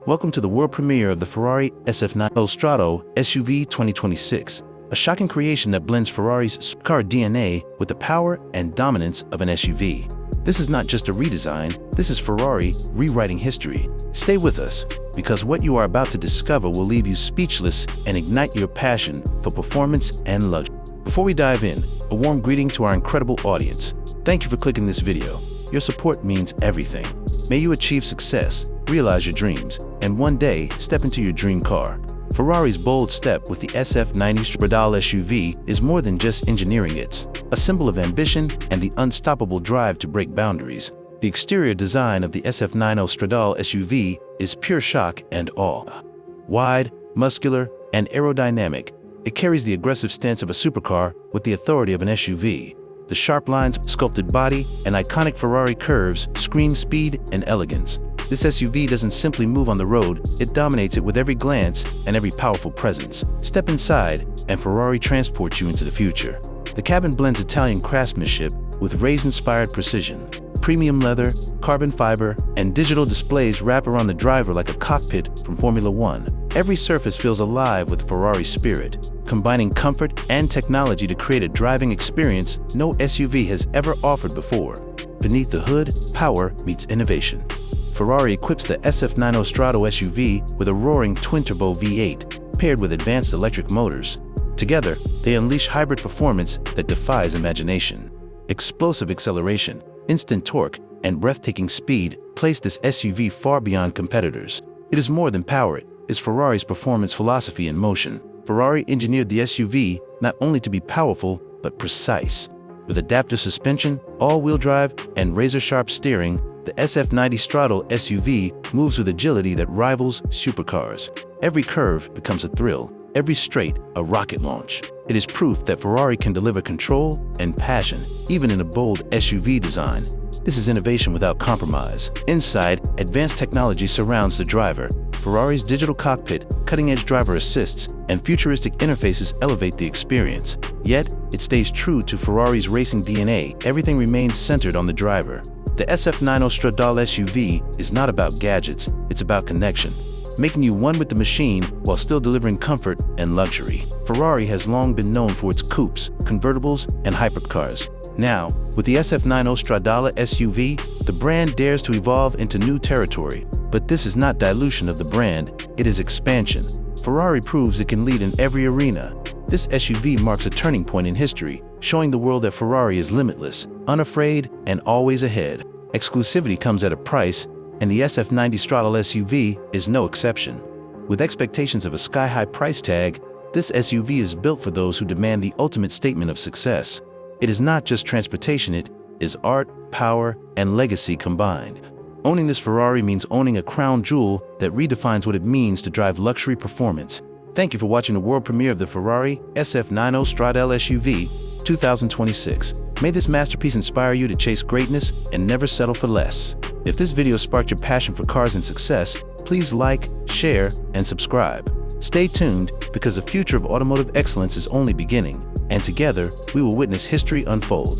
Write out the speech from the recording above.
Welcome to the world premiere of the Ferrari SF90 Stradale SUV 2026, a shocking creation that blends Ferrari's supercar DNA with the power and dominance of an SUV. This is not just a redesign, this is Ferrari rewriting history. Stay with us, because what you are about to discover will leave you speechless and ignite your passion for performance and luxury. Before we dive in, a warm greeting to our incredible audience. Thank you for clicking this video. Your support means everything. May you achieve success, realize your dreams, and one day step into your dream car. Ferrari's bold step with the SF90 Stradale SUV is more than just engineering. It's a symbol of ambition and the unstoppable drive to break boundaries. The exterior design of the SF90 Stradale SUV is pure shock and awe. Wide, muscular, and aerodynamic, it carries the aggressive stance of a supercar with the authority of an SUV. The sharp lines, sculpted body, and iconic Ferrari curves scream speed and elegance. This SUV doesn't simply move on the road, it dominates it with every glance and every powerful presence. Step inside, and Ferrari transports you into the future. The cabin blends Italian craftsmanship with race-inspired precision. Premium leather, carbon fiber, and digital displays wrap around the driver like a cockpit from Formula One. Every surface feels alive with Ferrari spirit, combining comfort and technology to create a driving experience no SUV has ever offered before. Beneath the hood, power meets innovation. Ferrari equips the SF90 Stradale SUV with a roaring twin-turbo V8, paired with advanced electric motors. Together, they unleash hybrid performance that defies imagination. Explosive acceleration, instant torque, and breathtaking speed place this SUV far beyond competitors. It is more than power, it's Ferrari's performance philosophy in motion. Ferrari engineered the SUV not only to be powerful, but precise. With adaptive suspension, all-wheel drive, and razor-sharp steering, the SF90 Stradale SUV moves with agility that rivals supercars. Every curve becomes a thrill, every straight a rocket launch. It is proof that Ferrari can deliver control and passion, even in a bold SUV design. This is innovation without compromise. Inside, advanced technology surrounds the driver. Ferrari's digital cockpit, cutting-edge driver assists, and futuristic interfaces elevate the experience. Yet, it stays true to Ferrari's racing DNA. Everything remains centered on the driver. The SF90 Stradale SUV is not about gadgets, it's about connection, making you one with the machine while still delivering comfort and luxury. Ferrari has long been known for its coupes, convertibles, and hypercars. Now, with the SF90 Stradale SUV, the brand dares to evolve into new territory. But this is not dilution of the brand, it is expansion. Ferrari proves it can lead in every arena. This SUV marks a turning point in history, showing the world that Ferrari is limitless, unafraid, and always ahead. Exclusivity comes at a price, and the SF90 Stradale SUV is no exception. With expectations of a sky-high price tag, this SUV is built for those who demand the ultimate statement of success. It is not just transportation, it is art, power, and legacy combined. Owning this Ferrari means owning a crown jewel that redefines what it means to drive luxury performance. Thank you for watching the world premiere of the Ferrari SF90 Stradale SUV 2026. May this masterpiece inspire you to chase greatness and never settle for less. If this video sparked your passion for cars and success, please like, share, and subscribe. Stay tuned, because the future of automotive excellence is only beginning, and together we will witness history unfold.